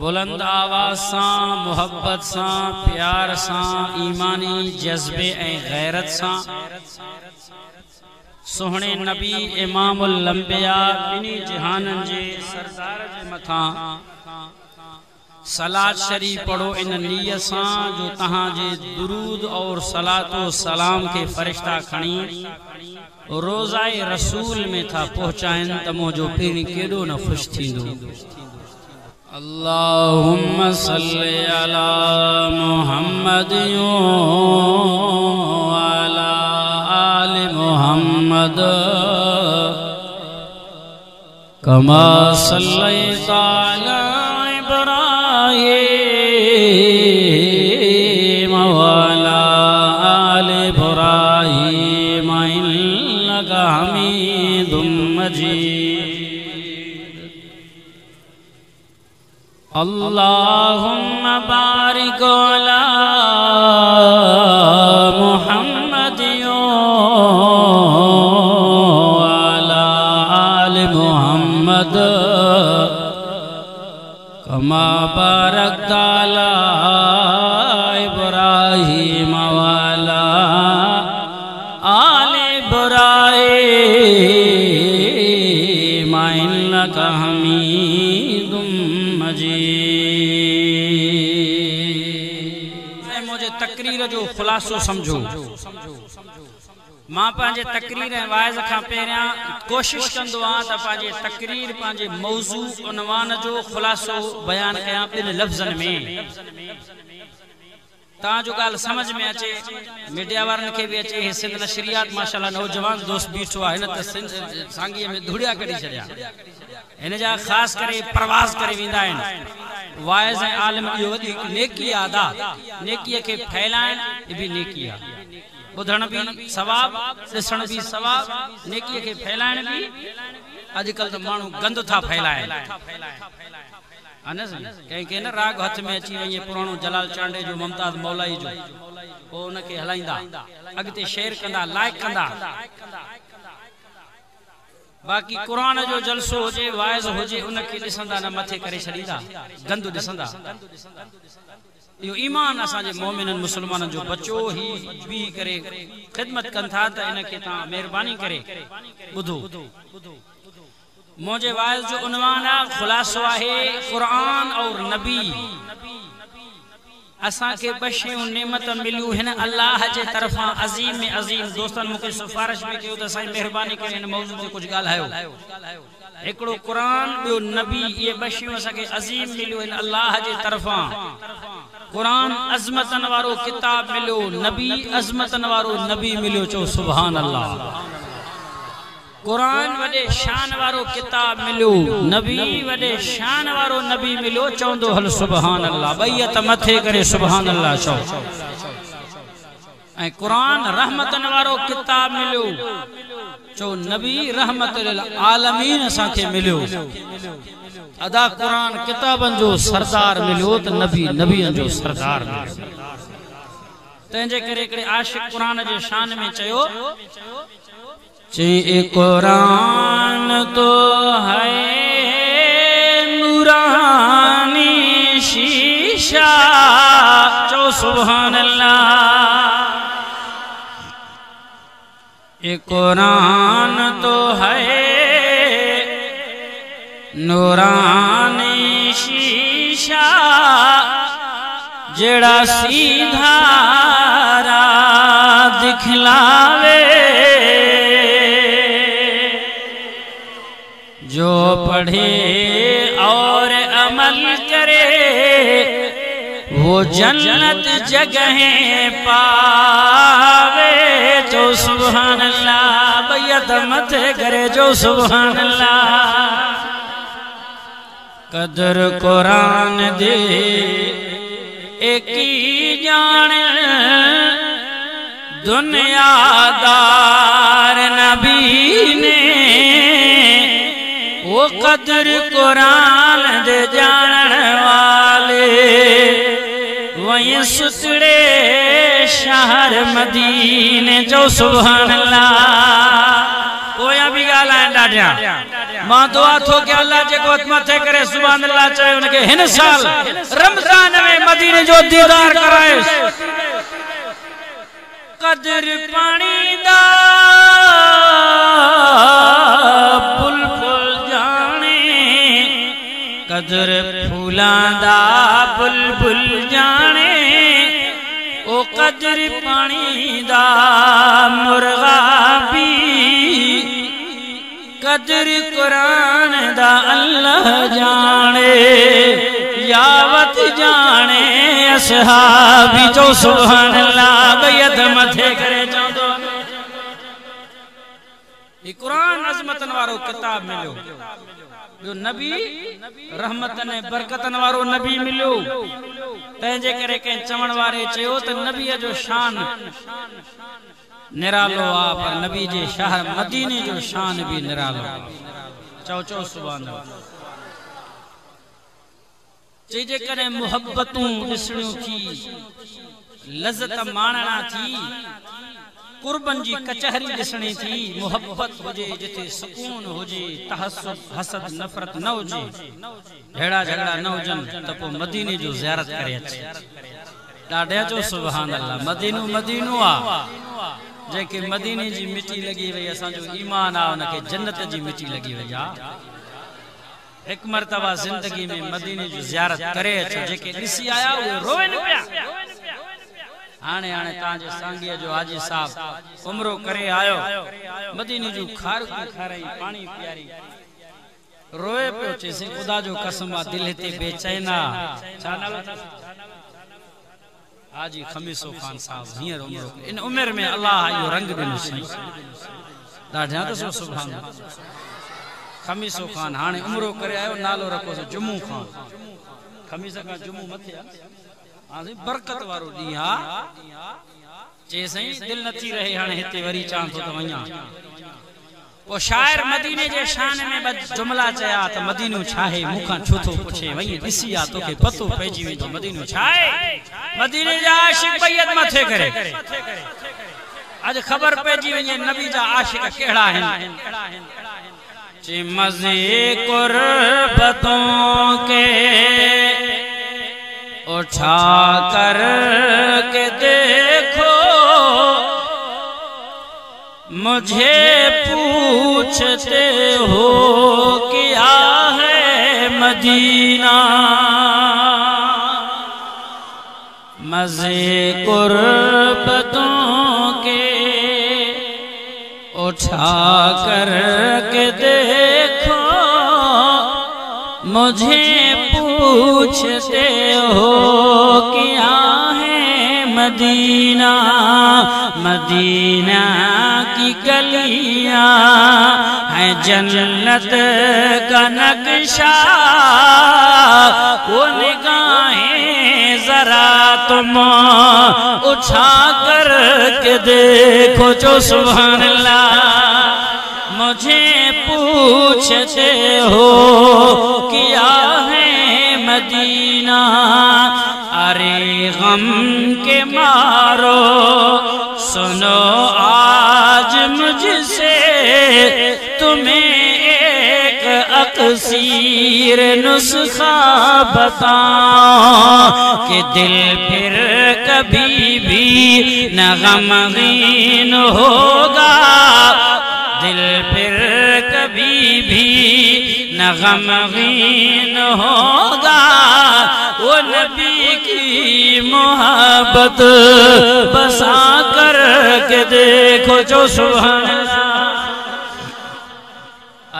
बुलंद आवाज सां, मोहब्बत सां, प्यार सां, ईमानी जज्बे ऐं गैरत सां सोहणे नबी इमामुल अंबिया बिनी जहानन जे सरदार जे मथां सलात शरीफ पढ़ो इन नियत सां जो तहां जे दुरूद और सलातो सलाम के फरिश्ता खणी रोज़ाए रसूल में था पहुंचाइन त मुंहिंजो पहिरीं केॾो न ख़ुशि थींदो। अल्लाहुम्मा सल्ली अला मुहम्मद अला आलि मुहम्मद कमा सल्लैता अला इब्राहीम वअला आलि इब्राहीम इन्नका हमीदुम मजीद। अल्लाहुम्मा बारिक अला इब्राहीम वाला आले इब्राहीम इन्नका हमीदुम मजीद। मुझे तकरीर जो खुलासो समझो। मां पांजे तकरीर ऐं वाइज़ खां पहिरियां कोशिश कंदो आहियां त पांजे तकरीर पांजे मौज़ू उनवान जो खुलासो बयान कयां ॿिनि लफ़्ज़नि में ताजो गाल समझ में अचे, मीडिया वारन के भी अचे। सिंध नशरियात माशाल्लाह नौजवान दोस्त बीठो आहे न त सांगीअ में धुड़िया कढी छॾिया। हिन जा ख़ास करे प्रवास करे वेंदा आहिनि। वाइज़ ऐं आलिम इहो वॾी नेकी आदा, नेकीअ खे फैलाइण भी नेकी आहे। बुधण भी सवाब, ॾिसण भी सवाब, नेकीअ खे फैलाइण भी। अॼुकल्ह त माण्हू गंद था फैलाइनि। कंहिंखे न राग हथ में अची वई पुराणो जलाल चांडे जो मुमताज मौलाई जो पोइ उनखे हलाईंदा, अॻिते शेर कंदा, लाइक कंदा। बाक़ी कुरान जो जलसो हुजे, वाइज़ हुजे, उनखे ॾिसंदा न मथे करे छॾींदा, गंद ॾिसंदा। इहो ईमान असांजे मोमिननि मुसलमाननि जो बचो ही बी करे ख़िदमत कनि था त इनखे तव्हां महिरबानी करे ॿुधो। मुझे वाइज़ जो उन्वान खुलासो आहे कुरान और नबी। असा के बशयूं नेमत मिलियूं हिन अल्लाह जे तरफां अजीम में अजीम। दोस्तन मुझे सिफारिश भी कयो त साईं मेहरबानी करे हिन मौजूद ते कुछ ॻाल्हायो। एकड़ो कुरान बियो नबी, ये बशयूं असा के अजीम मिलियो हिन अल्लाह जे तरफां। कुरान अज़मतन वारो किताब मिलियो, नबी अज़मतन वारो नबी मिलियो। चो सुभान अल्लाह। कुरान वडे शान वारो किताब मिलियो, नबी वडे शान वारो नबी मिलियो। चवंदो हल सुभान अल्लाह, बैयत मथे करे सुभान अल्लाह चओ। ऐं कुरान रहमतन वारो किताब मिलियो। चो नबी रहमत लिल आलमीन असां खे मिलियो। अदा कुरान किताबन जो सरदार मिलियो त नबी नबियन जो सरदार मिलियो। तंहिंजे करे हिकिड़े आशिक कुरान जे शान में चयो, ये कुरान तो है नूरानी शीशा। चो सुभान अल्लाह। ये कुरान तो है नूरानी शीशा, जेड़ा सीधा राह दिखलावे। जो पढ़े और अमल करे वो जन्नत जगह पावे। जो सुभान अल्लाह, बैयत मथे करे जो सुभान अल्लाह। कदर कुरान दे एक ही जान, दुनियादार नबी ने वो कदर कुरान दे जानन वाले। वहीं सुसड़े शहर मदीने। जो सुभान अल्लाह। कोया भी गालाए डाडिया। मां दुआ थो के अल्लाह जेको मथे करे सुभान अल्लाह चए उनके हिन साल रमजान में मदीने जो दीदार कराए। कदर पानी दा बुलबुल जाने, कदर फूलां दा बुलबुल जाने। ओ कदर पानी दा मुर्गा भी, कदर कुरान दा अल्लाह जाने। यावत जाने असहाबी। जो सुभान अल्लाह, बैयत मथे करे चवंदो। ये कुरान अज़मतन वारो किताब मिलियो। जो नबी रहमतन बरकतन वारो नबी मिलियो। तंहिंजे करे कंहिं चवण वारे चयो त नबीअ जो शान निरालो आ, पर नबी जे शहर मदीने जो शान भी निरालो। चओ चओ सुभान अल्लाह। जे करे मोहब्बतूं ॾिसणियूं थी, लज़त माणना थी, कुर्बन जी कचहरी ॾिसणी थी। मोहब्बत हुजे जिथे सुकून हुजे, तहस्सुद हसद नफ़रत न हुजे, हेड़ा झगड़ा न हुजन त पोइ मदीने जो ज़ियारत करे अचे। दाढ़े चो सुभान अल्लाह। मदीनो मदीनो आ जेके मदीने जी मिट्टी लगी वही असा जो ईमान आ उनके जन्नत जी मिट्टी लगी वही आ। एक मरतबा जिंदगी में मदीने जी ज़ियारत करे अचो जेके ॾिसी आया उहे रोवन पिया। हाणे हाणे तांजे सांगीअ जो हाजी साहब उमरो करे आयो मदीने जो खार खाराई पानी पियारी रोए पियो चेसी खुदा जो कसम आ दिल ते बेचैना छा नालो हाजी खमीसो खान साहब हींअर उमरो इन उम्र में अल्लाह यो रंग ॾिनो सही ॾाढा त सुभान खमीसो खान हाणे उमरो करे आयो नालो रखो जुमू खान खमीस का जुमू मथे हां बरकत वारो दी हा चे सही दिल नथी रहे हाणे हिते वरी चां तो वया वो शायर मदीने जे शान में बद जुमला चया त मदीनो छाहे मुखा छुथो पुछे वही दिसिया तोके पतो पेजी वेंदो मदीनो छाहे मदीने जा आशिक बैयत मथे करे आज खबर पेजी वने नबी जा आशिक केड़ा हैं चे मजे कुर्बतों के उठा कर के देखो मुझे पूछते हो क्या है मदीना मजे कुर्बतों के उठा कर के देखो मुझे पूछते हो क्या है मदीना मदीना की गलियां है जन्नत का नक्शा वो निगाहें जरा तुम उठा कर के देखो जो सुभान अल्लाह मुझे पूछते हो क्या है मदीना अरे गम के मारो सुनो आज मुझसे तुम्हें एक अक्सीर नुस्खा बताऊं कि दिल फिर कभी भी न गमगीन होगा दिल फिर कभी भी न गमगीन होगा वो नबी की मोहब्बत बसा कर के देखो जो सुभान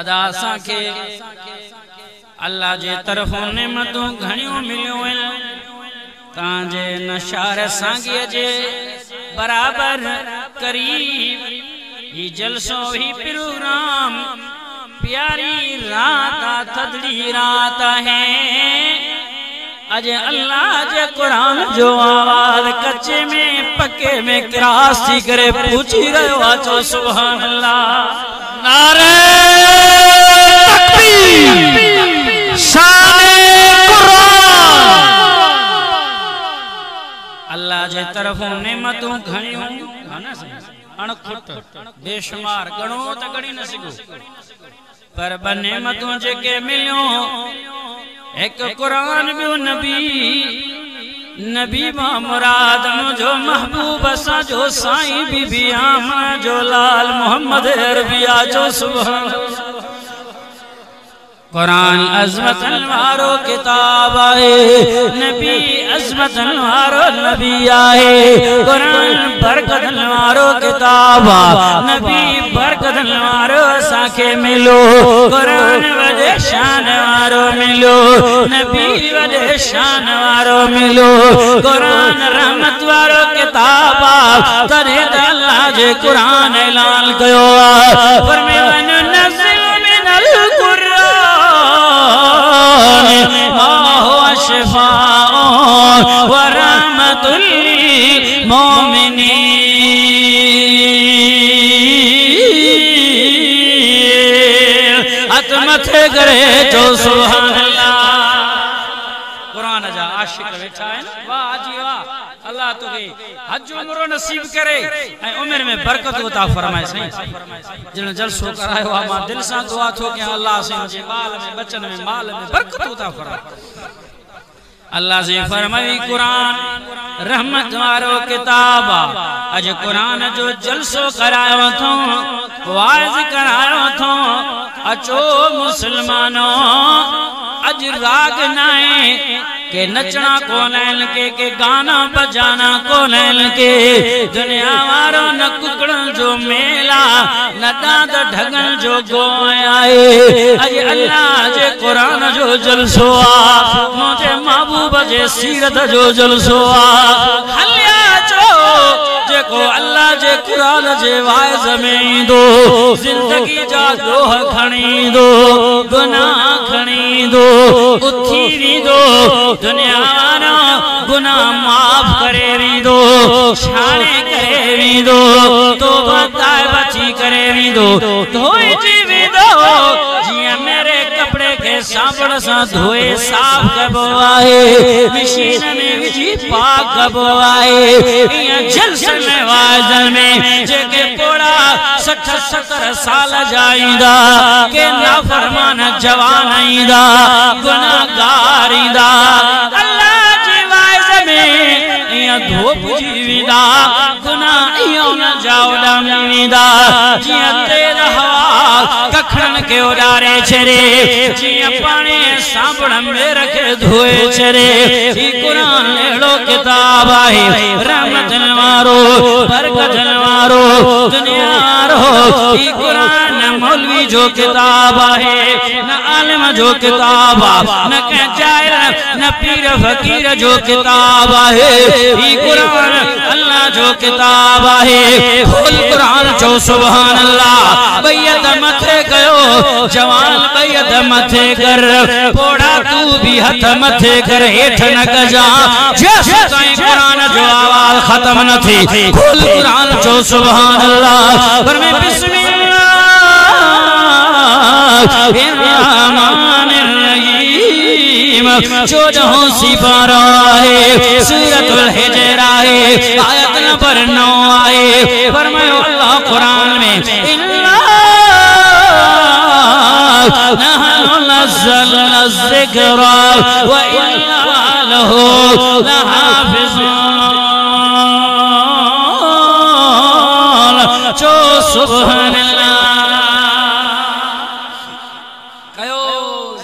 अदा के अल्लाह जे तरफों नेमतों घणियों मिलियो तांजे नशार सांगी जे बराबर करीब ये जलसो ही प्रोग्राम प्यारी रात थदड़ी रात है अज अल्लाह जे कुरान जो आवाज कच्चे में पक्के में क्रास थी करे पूछी रहो आचो सुभान अल्लाह नारे तकबीर शान कुरान अल्लाह जे तरफों नेमतों घणियों अणखुट बेशुमार गणो त गणी न सघो पर बने मतों जेके मिलियो एक कुरान बियो नबी मा मुराद मुझो महबूब सा जो साईं बीबी आमना जो लाल मोहम्मद अरबिया जो सुभान कुरान अज़मत वारो किताब आए नबी अज़मत वारो नबी आए कुरान बरकत वारो किताब नबी बरकत वारो साखे मिलो कुरान वडे शान वारो मिलो नबी वडे शान वारो मिलो कुरान रहमत वारो किताब तने अल्लाह जे कुरान ऐलान कयो फरमावन नज़िल मिनल शिफाअ व रहमतुल लिल मोमिनीन हथ मथे करे जो सुभान अल्लाह कुरान जा आशिक बैठा है वाह जी वाह अल्लाह तुके हज उम्र नसीब करे ए उम्र में बरकत अता फरमाए सही जिन जलसो करायो आ मां दिल से दुआ थो के अल्लाह से मुझे बाल में बचन में माल में बरकत अता फरमाए अल्लाह से फरमाई कुरान रहमत वारो किताब अज कुरान जो जलसो करायो थो वाइज करायो थो अचो मुसलमानो अज राग नाए के नचना कोनैन के गाना बजाना कोनैन के दुनिया वारो न कुकड़न जो मेला न दाद ढगन जो गोयाए अज अल्लाह जे कुरान जो जलसो आ मुझे महबूब जे सीरत जो जलसो आ हलिया जो जेको अल्लाह जे कुरान जे वाइज में दो जिंदगी जा दोह खणी दो गुनाह खणी दो उथी वी दो दुनिया ना गुनाह माफ करे वी दो छाणे करे वी दो तौबा ताए बची करे वी दो धोई जी वी दो जिया मेरे कपड़े के साबुण सा धोए साफ कबो आए मशीन में विझी पाक कबो आए इया जलसन में वाजन में जेके पोड़ा 60-70 साल जाईंदा के नाफरमान जवान आईंदा गुनाहगार ईंदा अल्लाह जी वाइज में इया धोप जीविदा गुनाह इयो न जाओ मीदा जिया तेज हवा कखन के उडारे छरे जिया पानी साबुण में रखे धोए छरे ई कुरान एड़ो किताब आहे रहमतन वारो बरकतन वारो दुनिया रो ई कुरान मौलवी जो किताब आहे न आलिम जो किताब न के जाहिल न पीर फकीर जो किताब आहे ई कुरान अल्लाह जो किताब आहे खोल कुरान जो सुभान अल्लाह बैयत मथे कयो जवान बैयत मथे कर पोड़ा तू भी हथ मथे कर हेठ न गजा जैसे ताईं कुरान जो आवाज खत्म न थी खोल कुरान जो सुभान अल्लाह पर मैं बिस्मिल्लाह चौदहों सिपारा है सूरतुल हिजर है आयत नंबर 9 आए फरमायो अल्लाह कुरान में इन्ना नहनु नज़्ज़लना ज़िक्रा व इन्ना लहू लहाफ़िज़ून जो सुभान अल्लाह कयो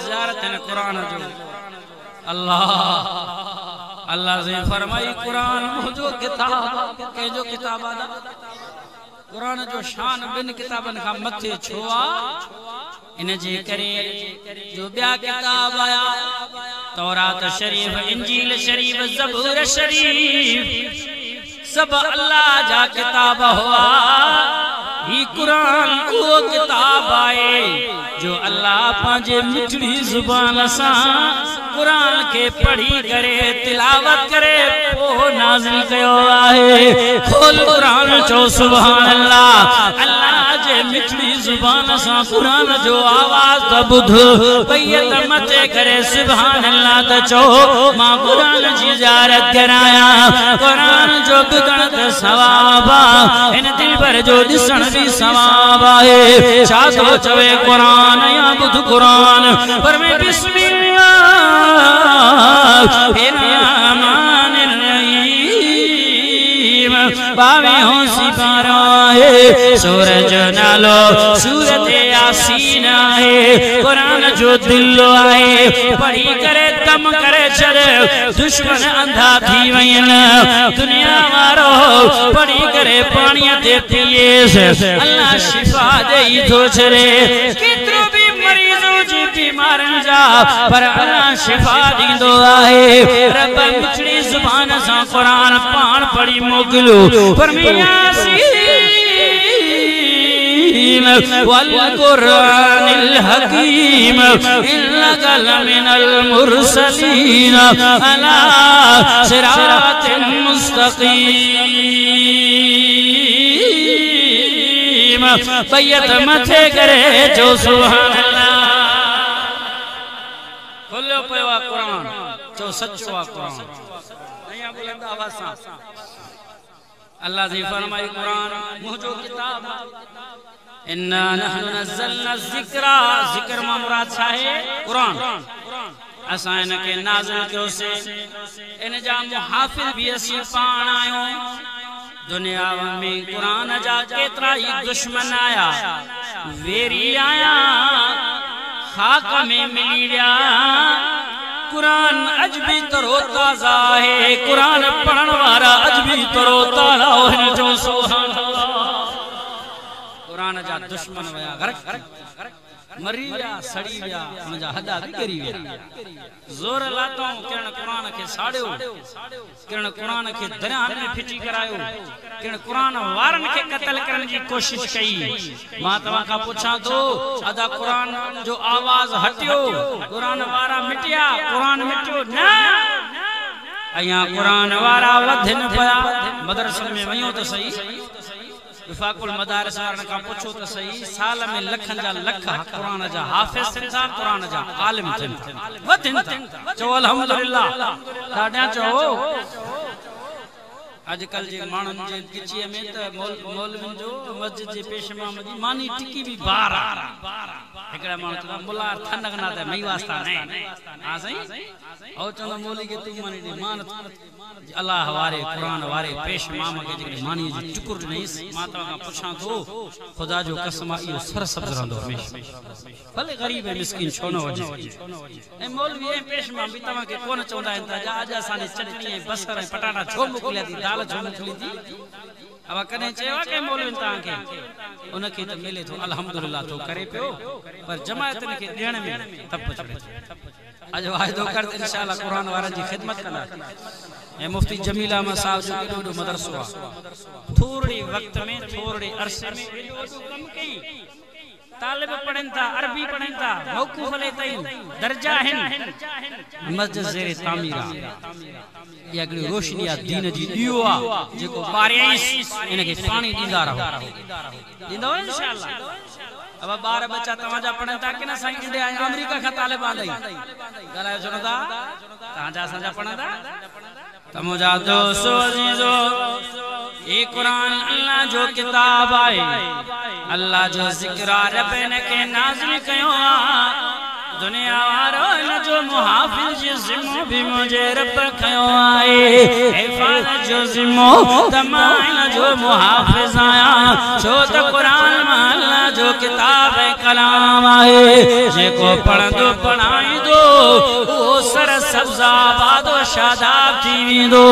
ज़ियारत ने कुरान जो अल्लाह अल्लाह से फरमाई कुरान मुझो किताब के जो किताब आदा कुरान जो शान बिन किताबन का मथे छोआ इन जे करे जो बिया किताब आया तौरात शरीफ इंजील शरीफ ज़बूर शरीफ सब अल्लाह जा किताब हुआ ही कुरान वो किताब आए जो अल्लाह पांजे मिठड़ी जुबान सा कुरान के पढ़ी करे तिलावत करे वो नाज़िल कयो आहे खोल कुरान चो सुभान अल्लाह अल्लाह जे मिठड़ी जुबान सा कुरान जो आवाज त बुध बैयत मथे करे सुभान अल्लाह त चो मां कुरान जी ज़ियारत कराया कुरान जो ॿुधण त सवाब इन दिल पर जो ॾिसण भी सवाब आहे छा तो चवे कुरान या बुध कुरान पर मैं बिस्मिल्लाह बावे हो सिपारा है सूरज नालो सूरत यासीन है कुरान जो दिल है पढ़ी करे कम करे छड़े दुश्मन अंधा थी वयन दुनिया वारो पढ़ी करे पानी ते पिए अल्लाह शिफा देई थो छड़े केतरो भी मरीजो जी बीमारन जा पर अल्लाह शिफा दींदो आहे रब मिठड़ी जुबान सा कुरान पाण पढ़ी मोकलो पर वल कुरानिल हकीम इन्नका लमिनल मुरसलीन अला सिरातिल मुस्तकीम बैयत मथे करे जो सुभान अल्लाह खोलो पया कुरान जो सच्चो कुरान नया बुलंद आवाज सा अल्लाह जी फरमाई कुरान मुझो किताब इन्ना नहनु नज़्ज़लना ज़िक्रा ज़िक्र मा मुराद छा है कुरान असां इन के नाज़िल कयोसे इन जा मुहाफ़िज़ भी असीं पाण आहियूं दुनिया में कुरान जा केतिरा ई दुश्मन आया वेरी आया खाक में मिली विया कुरान अज भी तरोताज़ा है कुरान पढ़ण वारा अज भी तरोताज़ा हिन जो सुभान अल्लाह कुरान जा दुश्मन वया घर मरी विया सड़ी विया उन जा हदा किरी विया जोर लातो किरण कुरान के साड़ियो किरण कुरान के दरियान में फिटी करायो किरण कुरान वारन के कत्ल करने की कोशिश कई मां तवा का पूछा तो अदा कुरान जो आवाज हटियो कुरान वारा मिटिया कुरान मिटियो ना अया कुरान वारा वधन पया मदरसे में वयो तो सही विफाकुल मदारिस वारन का पूछो तो सही साल में लखन जा लख कुरान जा हाफिज थिंदा कुरान जा आलिम थिंदा वधन चो अल्हम्दुलिल्लाह ॾाढा चो आजकल जे मानन जे किचिए में त मौलविन जो मस्जिद जे पेश इमाम जी मानी टिकी भी बार एकड़ा मान तो मुल्ला थनगना त मई वास्ता नहीं हां सही ओ चंद मौली के तू मानी दे मान अल्लाह वारे कुरान वारे पेश इमाम के जे मानी जी टुकुर नहीं माता का पूछा तो खुदा जो कसम यो सर सब्ज रहंदो हमेशा भले गरीब है मिस्किन छो न वजे ए मौलवी ए पेश इमाम भी तवा के कोन चोंदा इन जा आज असाने चटनी बसर पटाटा छो मोकलिया दी दाल छो मोकली दी अब कने चेवा के मौलवी ता के उनके तो मिले तो अल्हम्दुलिल्लाह तो करे पियो पर जमायत के देण में तप चढ़े आज वायदो कर इंशाअल्लाह कुरान वारा जी खिदमत कना ए मुफ्ती जमीला मसाब जो केडो मदरसो थोड़ी वक्त में थोड़े अरसे में कम कई तालिब पढ़न था अरबी पढ़न था मौकूफ ले तई दर्जा है मस्जिद ज़ेरे तामीरा या गली रोशनी या दीन जी दियो आ जेको बारिश इनके पानी दींदा रहो दींदा इंशाअल्लाह अब बार बच्चा तवाजा पढ़न था कि ना साईं इंडिया अमेरिका का तालिब आ गई गलायो सुनदा ताजा सजा पढ़ंदा तमुजा दोस्तो अजीजो ये कुरान अल्लाह जो किताब है अल्लाह जो जिक्र रब ने के नाज़िल कयो दुनिया वारो इन जो मुहाफिज जी जिम्मो भी मुझे रब खयो आए हिफाज जो जिम्मो तमाम जो मुहाफिज आया छो त कुरान में अल्लाह जो किताब है कलाम है जेको पढ़ंदो पढ़ाई दो वो सर सब्ज़ आबाद शादाब थी वेंदो।